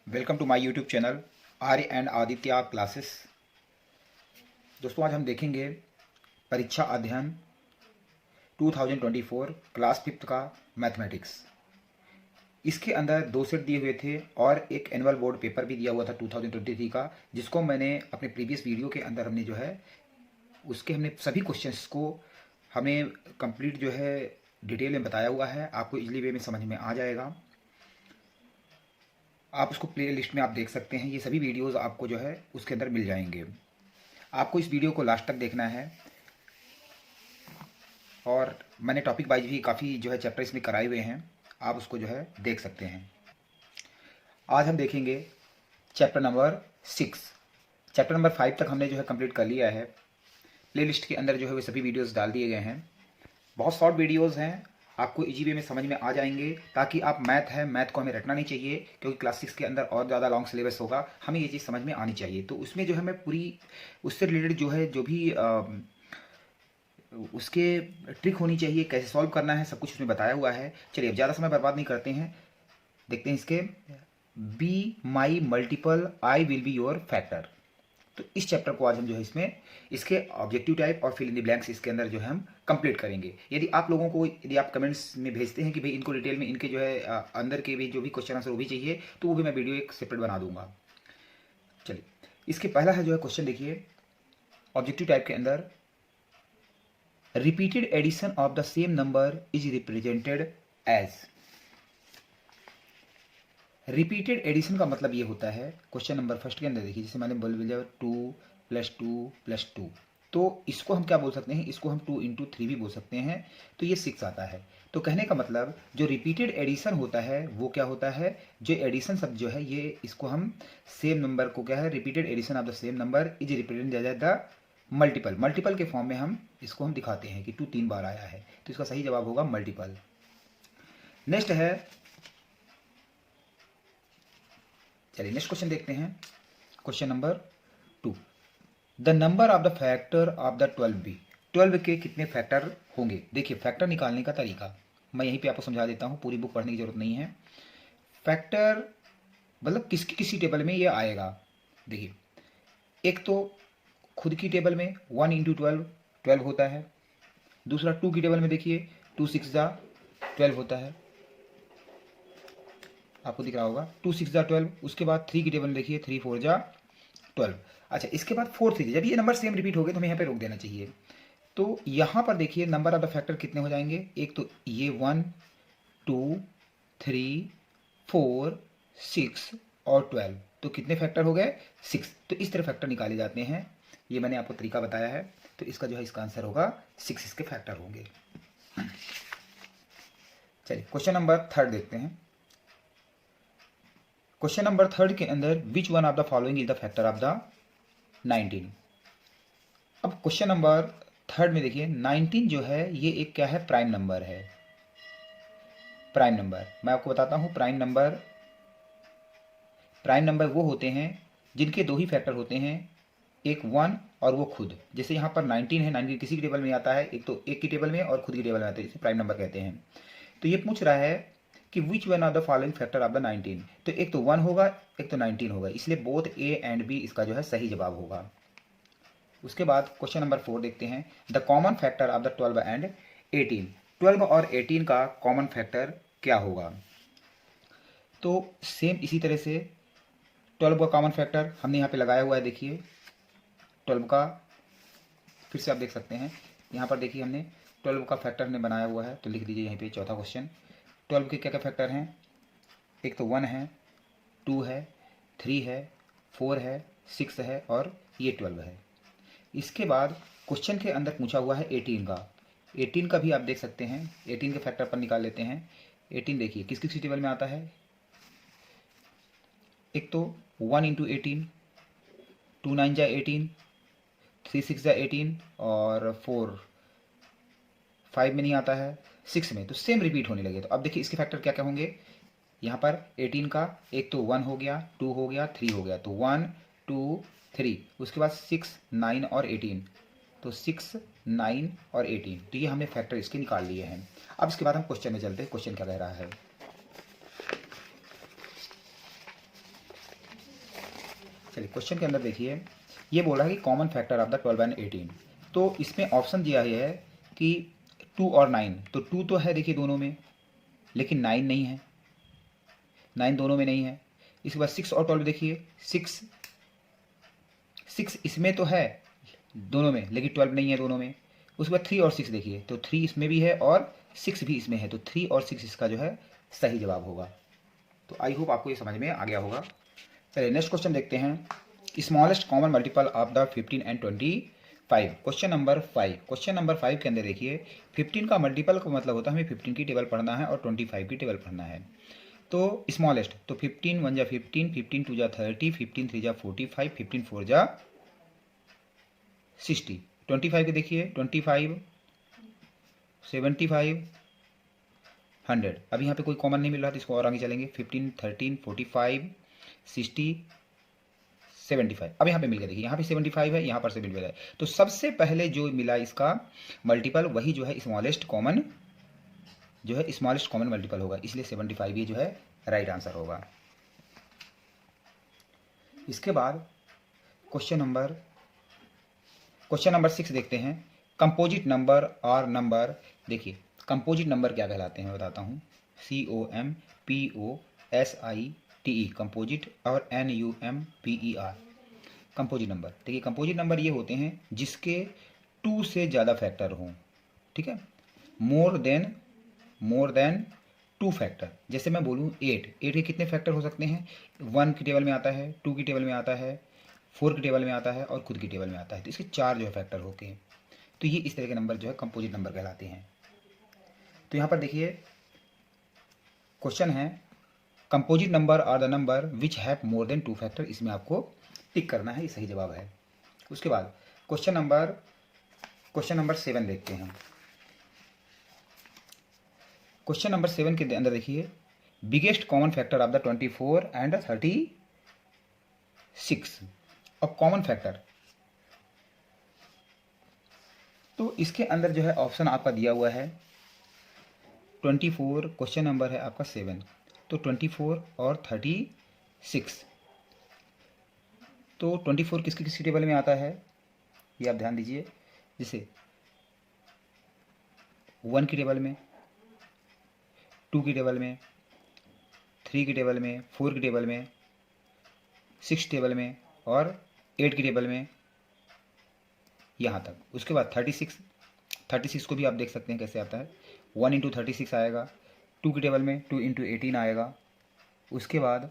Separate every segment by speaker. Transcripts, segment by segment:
Speaker 1: Welcome to my YouTube channel Arya and Aditya classes. दोस्तों, आज हम देखेंगे परीक्षा अध्ययन 2024 क्लास 5th का मैथमेटिक्स। इसके अंदर 2 सेट दिए हुए थे और एक एनुअल बोर्ड पेपर भी दिया हुआ था 2023 का, जिसको मैंने अपने प्रीवियस वीडियो के अंदर हमने जो है उसके हमने सभी क्वेश्चंस को हमने कंप्लीट जो है डिटेल में बताया हुआ है। आपको इजली वे में समझ में आ जाएगा। आप उसको प्ले लिस्ट में आप देख सकते हैं। ये सभी वीडियोस आपको जो है उसके अंदर मिल जाएंगे। आपको इस वीडियो को लास्ट तक देखना है और मैंने टॉपिक वाइज भी काफ़ी जो है चैप्टर इसमें कराए हुए हैं, आप उसको जो है देख सकते हैं। आज हम देखेंगे चैप्टर नंबर 6। चैप्टर नंबर 5 तक हमने जो है कंप्लीट कर लिया है। प्ले लिस्ट के अंदर जो है वे सभी वीडियोज़ डाल दिए गए हैं। बहुत शॉर्ट वीडियोज़ हैं, आपको इजी वे में समझ में आ जाएंगे, ताकि आप मैथ को हमें रटना नहीं चाहिए, क्योंकि क्लास 6 के अंदर और ज़्यादा लॉन्ग सिलेबस होगा। हमें ये चीज़ समझ में आनी चाहिए। तो उसमें जो है मैं पूरी उससे रिलेटेड जो है जो भी उसके ट्रिक होनी चाहिए, कैसे सॉल्व करना है, सब कुछ उसमें बताया हुआ है। चलिए अब ज़्यादा समय बर्बाद नहीं करते हैं, देखते हैं इसके। Be my multiple, I will be your factor. तो इस चैप्टर को आज हम जो है इसमें इसके ऑब्जेक्टिव टाइप और फिल इन द ब्लैंक्स इसके अंदर जो है हम कंप्लीट करेंगे। यदि आप कमेंट्स में भेजते हैं कि भाई इनको डिटेल में इनके जो है अंदर के भी जो भी क्वेश्चन आंसर वो भी चाहिए, तो वो भी मैं वीडियो एक सेपरेट बना दूंगा। चलिए, इसके पहला है जो है क्वेश्चन, देखिए ऑब्जेक्टिव टाइप के अंदर repeated addition of the same number is represented as. Repeated addition का मतलब ये होता है, क्वेश्चन नंबर फर्स्ट के अंदर देखिए, जैसे मैंने बोल दिया 2 + 2 + 2, तो इसको हम क्या बोल सकते हैं, इसको हम 2 × 3 भी बोल सकते हैं, तो ये 6 आता है। तो कहने का मतलब जो रिपीटेड एडिशन होता है वो क्या होता है, जो एडिशन शब्द जो है ये इसको हम सेम नंबर को क्या है, repeated addition of the same number is represented the multiple के फॉर्म में हम इसको हम दिखाते हैं कि 2 3 बार आया है, तो इसका सही जवाब होगा मल्टीपल। नेक्स्ट है, चलिए नेक्स्ट क्वेश्चन देखते हैं। Question number 2, the number of the factor of the 12b। 12 के कितने फैक्टर होंगे। देखिए फैक्टर निकालने का तरीका मैं यहीं पे आपको समझा देता हूँ, पूरी बुक पढ़ने की जरूरत नहीं है। फैक्टर मतलब किसी टेबल में ये आएगा। देखिए, एक तो खुद की टेबल में 1 × 12 12 होता है। दूसरा 2 की टेबल में देखिए 2 6 12 होता है, आपको दिख रहा होगा 2 6 12। उसके बाद 3 की टेबल में देखिए 3 4 12। अच्छा, इसके बाद 4 3। जब ये नंबर सेम रिपीट हो गए तो हमें यहाँ पे रोक देना चाहिए। तो यहाँ पर देखिए नंबर ऑफ द फैक्टर कितने हो जाएंगे, एक तो ये 1 2 3 4 6 और 12, तो कितने फैक्टर हो गए 6। तो इस तरह फैक्टर निकाले जाते हैं, ये मैंने आपको तरीका बताया है। तो इसका जो है इसका आंसर होगा 6 इसके फैक्टर होंगे। चलिए क्वेश्चन नंबर 3 देखते हैं। क्वेश्चन नंबर 3 के अंदर which one of the following is the factor of the 19। अब क्वेश्चन नंबर 3 में देखिए 19 जो है ये एक क्या है, प्राइम नंबर है। प्राइम नंबर मैं आपको बताता हूँ, प्राइम नंबर वो होते हैं जिनके 2 ही फैक्टर होते हैं, एक 1 और वो खुद। जैसे यहाँ पर 19 है, 19 किसी की टेबल में आता है, एक तो एक की टेबल में और खुद की टेबल में आता है, जिसे प्राइम नंबर कहते हैं। तो ये पूछ रहा है कि which one of the following factor of the 19। तो एक तो 1 होगा, एक तो 19 होगा, इसलिए बोथ ए एंड बी इसका जो है सही जवाब होगा। उसके बाद क्वेश्चन नंबर 4 देखते हैं, the common factor of the 12 and 18। 12 और 18 का कॉमन फैक्टर क्या होगा। तो सेम इसी तरह से 12 का कॉमन फैक्टर हमने यहाँ पे लगाया हुआ है। देखिए 12 का फिर से आप देख सकते हैं, यहाँ पर देखिए हमने 12 का फैक्टर हमने बनाया हुआ है, तो लिख दीजिए यहीं पे चौथा क्वेश्चन। 12 के क्या क्या फैक्टर हैं, एक तो 1 है, 2 है, 3 है, 4 है, 6 है और ये 12 है। इसके बाद क्वेश्चन के अंदर पूछा हुआ है 18 का। 18 का भी आप देख सकते हैं, 18 के फैक्टर पर निकाल लेते हैं। 18 देखिए किस किस टेबल में आता है, एक तो 1 × 18, 2 9 18, 3 6 18 और 4 5 में नहीं आता है, 6 में। तो सेम रिपीट होने लगे। तो अब देखिए इसके फैक्टर क्या क्या होंगे। यहाँ पर 18 का एक तो 1 हो गया, 2 हो गया, 3 हो गया, तो 1 2 3। उसके बाद 6 9 और 18, तो 6 9 और 18। तो ये हमने फैक्टर इसके निकाल लिए हैं। अब इसके बाद हम क्वेश्चन में चलते हैं, क्वेश्चन क्या कह रहा है। चलिए क्वेश्चन के अंदर देखिए, ये बोला है कि common factor of the 12 and 18। तो इसमें ऑप्शन दिया है कि 2 और 9। तो 2 तो है देखिए दोनों में, लेकिन 9 नहीं है, 9 दोनों में नहीं है। इसके बाद 6 और 12 देखिए, 6 इसमें तो है दोनों में, लेकिन 12 नहीं है दोनों में। उसके बाद 3 और 6 देखिए, तो 3 इसमें भी है और 6 भी इसमें है, तो 3 और 6 इसका जो है सही जवाब होगा। तो आई होप आपको ये समझ में आ गया होगा। चलिए नेक्स्ट क्वेश्चन देखते हैं, smallest common multiple of the 15 and 25। Question number 5। Question number 5 के अंदर देखिए, 15 का मल्टीपल का मतलब होता है हमें 15 की टेबल पढ़ना है और 25 की टेबल पढ़ना है। तो स्मॉलेस्ट, तो 15 1 जा 15, 15 2 जा 30, 15 3 जा 45, 15 4 जा 60। 25 के देखिए, 25 75 100। अब यहाँ पे कोई कॉमन नहीं मिल रहा तो इसको और आगे चलेंगे, 15 13 45 60 75। अब यहाँ पे मिल गया, देखिए यहाँ पे 75 है, यहाँ पर 75 है। तो सबसे पहले जो मिला इसका मल्टीपल वही जो है स्मॉलेस्ट कॉमन मल्टीपल होगा, इसलिए 75 ये जो है राइट आंसर होगा। इसके बाद क्वेश्चन नंबर 6 देखते हैं, कंपोजिट नंबर और नंबर। देखिए कंपोजिट नंबर क्या कहलाते हैं बताता हूँ, COMPOSITE कंपोजिट, और NUMPER कंपोजिट नंबर। देखिए कंपोजिट नंबर ये होते हैं जिसके 2 से ज़्यादा फैक्टर हों, ठीक है, मोर देन 2 फैक्टर। जैसे मैं बोलूँ 8 के कितने फैक्टर हो सकते हैं, 1 की टेबल में आता है, 2 की टेबल में आता है, 4 की टेबल में आता है और खुद की टेबल में आता है। तो इसके 4 जो है फैक्टर होते हैं। तो ये इस तरह के नंबर जो है कंपोजिट नंबर कहलाते हैं। तो यहाँ पर देखिए क्वेश्चन है, composite number are the number which have more than 2 factor. इसमें आपको टिक करना है, ये सही जवाब है। उसके बाद क्वेश्चन नंबर 7 देखते हैं। क्वेश्चन नंबर 7 के अंदर देखिए, biggest common factor of the 24 and 36। अब कॉमन फैक्टर, तो इसके अंदर जो है ऑप्शन आपका दिया हुआ है 24, क्वेश्चन नंबर है आपका 7, तो 24 और 36। तो 24 किसकी किसकी टेबल में आता है ये आप ध्यान दीजिए, जैसे 1 की टेबल में, 2 की टेबल में, 3 की टेबल में, 4 की टेबल में, 6 टेबल में और 8 की टेबल में, यहाँ तक। उसके बाद 36 को भी आप देख सकते हैं कैसे आता है, 1 इंटू 36 आएगा, 2 की टेबल में 2 इंटू 18 आएगा। उसके बाद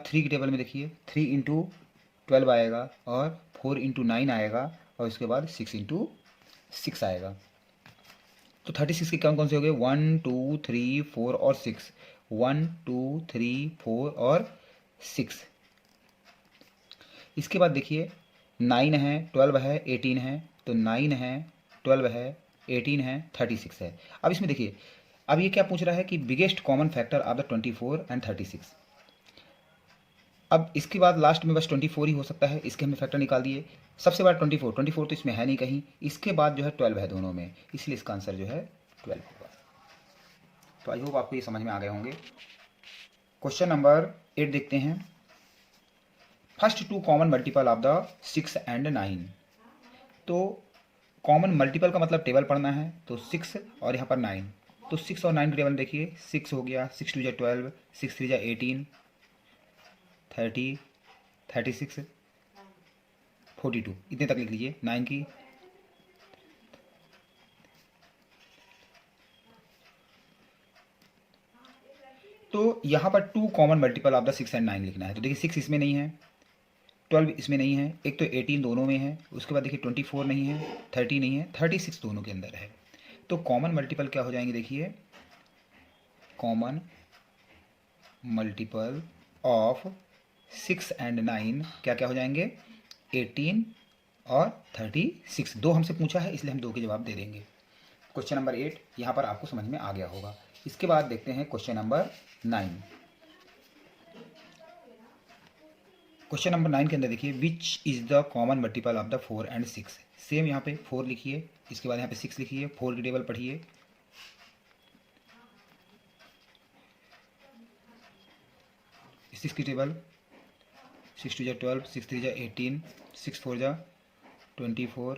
Speaker 1: 3 की टेबल में देखिए 3 इंटू 12 आएगा और 4 इंटू 9 आएगा और उसके बाद 6 इंटू 6 आएगा। तो 36 के कौन कौन से हो गए, 1 2 3 4 और 6, 1 2 3 4 और 6। इसके बाद देखिए 9 है, 12 है, 18 है, तो 9 है, 12 है, 18 है, 36 है। अब इसमें देखिए, अब ये क्या पूछ रहा है कि biggest common factor of the 24 and 36। अब इसके बाद लास्ट में बस 24 ही हो सकता है, इसके हमने फैक्टर निकाल दिए। सबसे बड़ा 24 तो इसमें है नहीं कहीं, इसके बाद जो है 12 है दोनों में, इसलिए इसका आंसर जो है 12 होगा। तो आई होप आपको ये समझ में आ गए होंगे। क्वेश्चन नंबर 8 देखते हैं, first 2 common multiple of the 6 and 9। तो कॉमन मल्टीपल का मतलब टेबल पढ़ना है, तो 6 और यहाँ पर 9। तो 6 और 9 की टेबल देखिए, 6 हो गया, 6 2 जा 12, 6 3 जा 18, 30, 36, 42, इतने तक लिख लीजिए। 9 की तो यहाँ पर 2 common multiple of the 6 and 9 लिखना है। तो देखिए 6 इसमें नहीं है, 12 इसमें नहीं है, एक तो 18 दोनों में है, उसके बाद देखिए 24 नहीं है, 30 नहीं है, 36 दोनों के अंदर है। तो कॉमन मल्टीपल क्या हो जाएंगे, देखिए कॉमन मल्टीपल ऑफ 6 एंड 9 क्या क्या हो जाएंगे, 18 और 36। 2 हमसे पूछा है इसलिए हम 2 के जवाब दे देंगे। क्वेश्चन नंबर 8 यहाँ पर आपको समझ में आ गया होगा। इसके बाद देखते हैं क्वेश्चन नंबर 9। क्वेश्चन नंबर 9 के अंदर देखिए, which is the common multiple of the 4 and 6। Same यहाँ पे 4 लिखिए, इसके बाद यहाँ पे 6 लिखिए, 4 की टेबल पढ़िए, सिक्स की टेबल, 6 2 12, 6 3 18, 6 4 24,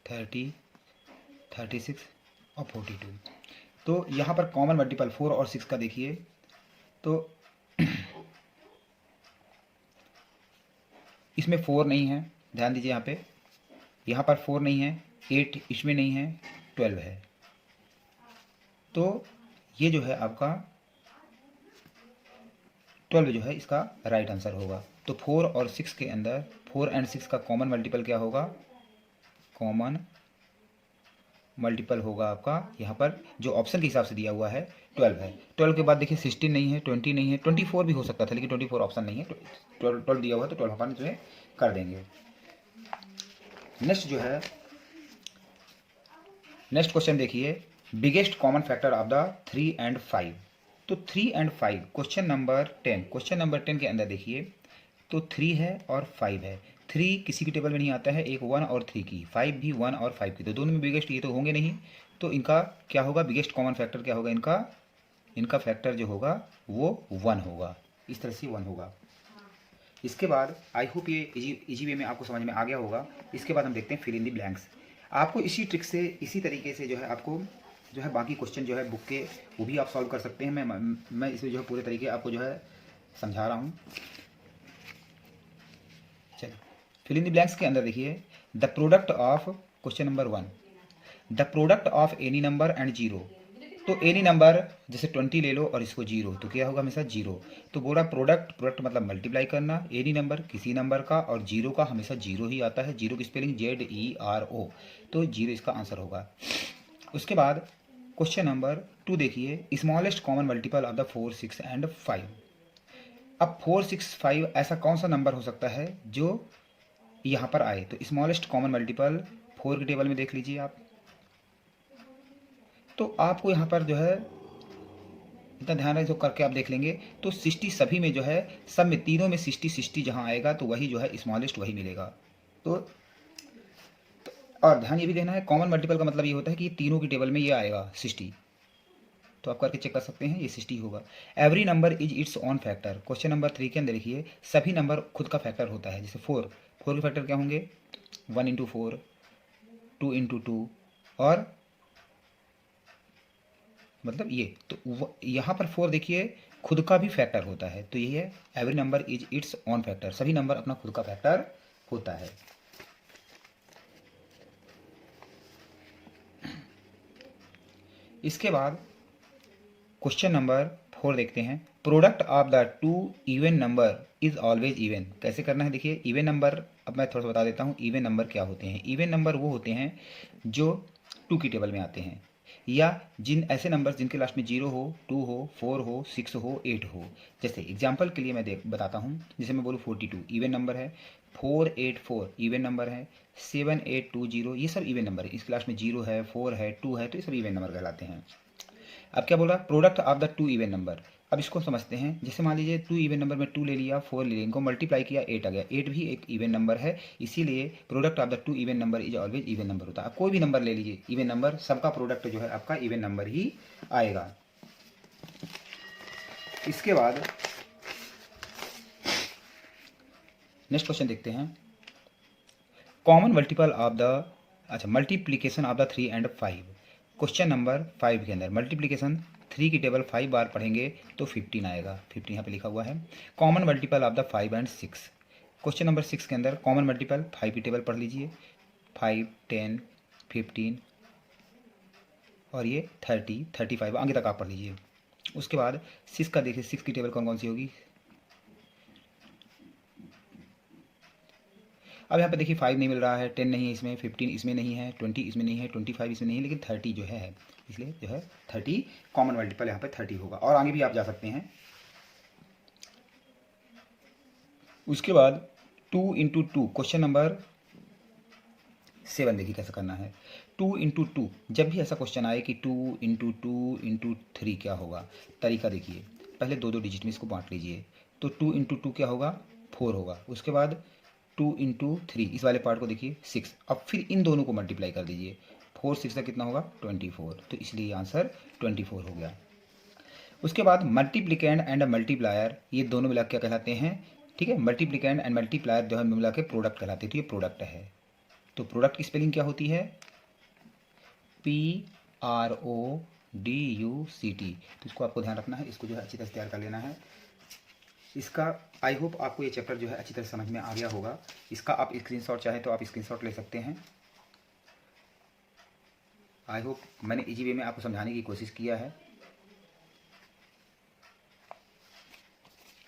Speaker 1: 30, 36 और 42। तो यहाँ पर कॉमन मल्टीपल 4 और 6 का देखिए तो इसमें 4 नहीं है, ध्यान दीजिए यहाँ पर 4 नहीं है, 8 इसमें नहीं है, 12 है। तो ये जो है आपका 12 जो है इसका राइट आंसर होगा। तो 4 और 6 के अंदर 4 एंड 6 का कॉमन मल्टीपल क्या होगा? कॉमन मल्टीपल होगा आपका यहाँ पर जो ऑप्शन के हिसाब से दिया हुआ है 12 है। 12 के बाद देखिए 16 नहीं है, 20 नहीं है, 24 भी हो सकता था लेकिन 24 ऑप्शन नहीं है। 12 दिया हुआ है तो 12 अपन इसमें कर देंगे। नेक्स्ट जो है नेक्स्ट क्वेश्चन देखिए, biggest common factor of the 3 and 5। तो 3 एंड 5 क्वेश्चन नंबर 10 के अंदर देखिए तो 3 है और 5 है। 3 किसी की टेबल में नहीं आता है, एक 1 और 3 की, 5 भी 1 और 5 की, तो दोनों में बिगेस्ट ये तो होंगे नहीं। तो इनका क्या होगा? बिगेस्ट कॉमन फैक्टर क्या होगा? इनका फैक्टर जो होगा वो 1 होगा। इस तरह से 1 होगा। इसके बाद आई होप ये इजी वे में आपको समझ में आ गया होगा। इसके बाद हम देखते हैं फिल इन दी ब्लैंक्स। आपको इसी ट्रिक से इसी तरीके से जो है आपको जो है बाकी क्वेश्चन जो है बुक के वो भी आप सॉल्व कर सकते हैं। मैं इसमें जो है पूरे तरीके आपको जो है समझा रहा हूँ। चलिए फिल इन दी ब्लैंक्स के अंदर देखिए, the product of question number 1, the product of any number and zero. तो एनी नंबर जैसे 20 ले लो और इसको 0, तो क्या होगा? हमेशा 0। तो बोला प्रोडक्ट मतलब मल्टीप्लाई करना, एनी नंबर किसी नंबर का और 0 का हमेशा 0 ही आता है। 0 की स्पेलिंग ZERO, तो 0 इसका आंसर होगा। उसके बाद क्वेश्चन नंबर 2 देखिए, smallest common multiple of the 4, 6 and 5। अब 4, 6, 5 ऐसा कौन सा नंबर हो सकता है जो यहाँ पर आए? तो स्मॉलेस्ट कॉमन मल्टीपल 4 की टेबल में देख लीजिए आप। तो आपको यहाँ पर जो है इतना ध्यान रख जो करके आप देख लेंगे तो 60 सभी में जो है, सब में तीनों में 60 जहाँ आएगा तो वही जो है स्मॉलेस्ट वही मिलेगा। तो और ध्यान ये भी देना है, कॉमन मल्टीपल का मतलब ये होता है कि ये तीनों की टेबल में ये आएगा 60। तो आप करके चेक कर सकते हैं, ये 60 होगा। Every number is its own factor. Question number 3 के अंदर देखिए, सभी नंबर खुद का फैक्टर होता है। जैसे 4 के फैक्टर क्या होंगे? 1 इंटू 4, 2 इंटू 2 और मतलब ये। तो यहाँ पर 4 देखिए खुद का भी फैक्टर होता है। तो ये है every number is its own factor, सभी नंबर अपना खुद का फैक्टर होता है। इसके बाद क्वेश्चन नंबर 4 देखते हैं, product of the 2 even number is always even. कैसे करना है देखिए, इवन नंबर अब मैं थोड़ा सा बता देता हूँ। इवन नंबर क्या होते हैं? इवन नंबर वो होते हैं जो 2 की टेबल में आते हैं, या जिन ऐसे नंबर्स जिनके लास्ट में 0 हो, 2 हो, 4 हो, 6 हो, 8 हो। जैसे एग्जांपल के लिए मैं बताता हूँ, जैसे मैं बोलूँ 42 इवन नंबर है, 484 इवन नंबर है, 7820 ये सब इवन नंबर है। इसके लास्ट में 0 है, 4 है, 2 है, तो ये सब इवन नंबर कहलाते हैं। अब क्या बोला? Product of the 2 even number. अब इसको समझते हैं। जैसे मान लीजिए 2 इवन नंबर में 2 ले लिया, 4 ले लिया, इनको मल्टीप्लाई किया, 8 आ गया। 8 भी एक इवन नंबर है, इसीलिए product of the 2 even number is always even number होता है। आप कोई भी नंबर ले लीजिए इवन नंबर, सबका प्रोडक्ट जो है आपका इवन नंबर ही आएगा। इसके बाद नेक्स्ट क्वेश्चन देखते हैं, common multiple of the multiplication of the 3 and 5। Question number 5 के अंदर मल्टीप्लीकेशन 3 की टेबल 5 बार पढ़ेंगे तो 15 आएगा। 15 यहाँ पे लिखा हुआ है। Common multiple of the 5 and 6। Question number 6 के अंदर कॉमन मल्टीपल 5 की टेबल पढ़ लीजिए, 5, 10, 15 और ये 30, 35 आगे तक आप पढ़ लीजिए। उसके बाद 6 का देखिए, 6 की टेबल कौन कौन सी होगी? अब यहाँ पे देखिए 5 नहीं मिल रहा है, 10 नहीं है इसमें, 15 इसमें नहीं है, 20 इसमें नहीं है, 25 इसमें नहीं है, लेकिन 30 जो है, इसलिए जो है 30 कॉमन मल्टीपल यहाँ पे 30 होगा। और आगे भी आप जा सकते हैं। उसके बाद 2 इंटू 2, क्वेश्चन नंबर 7 देखिए कैसे करना है। 2 इंटू 2, जब भी ऐसा क्वेश्चन आए कि 2 इंटू 2 इंटू 3 क्या होगा, तरीका देखिए। पहले 2 डिजिट में इसको बांट लीजिए, तो 2 इंटू 2 क्या होगा? 4 होगा। उसके बाद 2 इंटू 3 इस वाले पार्ट को देखिए 6। अब फिर इन दोनों को मल्टीप्लाई कर दीजिए, 4 6 का कितना होगा? 24। तो इसलिए आंसर 24 हो गया। उसके बाद मल्टीप्लिकेंड एंड मल्टीप्लायर, ये दोनों मिला क्या कहलाते हैं? ठीक है। मल्टीप्लिकेंड एंड मल्टीप्लायर जो है मिला के प्रोडक्ट कहलाते हैं, तो ये प्रोडक्ट है। तो प्रोडक्ट की स्पेलिंग क्या होती है? PRODUCT। तो इसको आपको ध्यान रखना है, इसको जो है अच्छी तरह से तैयार कर लेना है। इसका आई होप आपको ये चैप्टर जो है अच्छी तरह समझ में आ गया होगा। इसका आप स्क्रीनशॉट चाहे तो आप स्क्रीनशॉट ले सकते हैं। आई होप मैंने इजी वे में आपको समझाने की कोशिश किया है।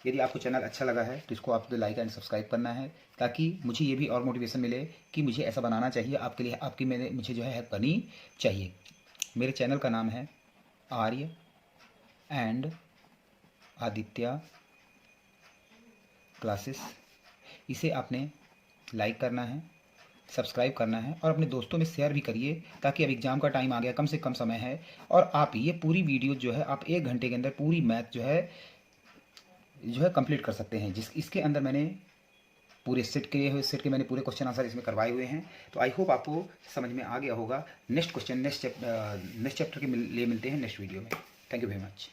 Speaker 1: यदि आपको चैनल अच्छा लगा है तो इसको आपको लाइक एंड सब्सक्राइब करना है, ताकि मुझे ये भी और मोटिवेशन मिले कि मुझे ऐसा बनाना चाहिए आपके लिए, आपकी मुझे जो है हेल्प करनी चाहिए। मेरे चैनल का नाम है आर्य एंड आदित्य क्लासेस। इसे आपने लाइक करना है, सब्सक्राइब करना है और अपने दोस्तों में शेयर भी करिए, ताकि अब एग्ज़ाम का टाइम आ गया, कम से कम समय है और आप ये पूरी वीडियो जो है आप 1 घंटे के अंदर पूरी मैथ जो है कंप्लीट कर सकते हैं। इसके अंदर मैंने पूरे सेट के मैंने पूरे क्वेश्चन आंसर इसमें करवाए हुए हैं। तो आई होप आपको समझ में आ गया होगा। नेक्स्ट चैप्टर के लिए मिलते हैं नेक्स्ट वीडियो में। Thank you very much.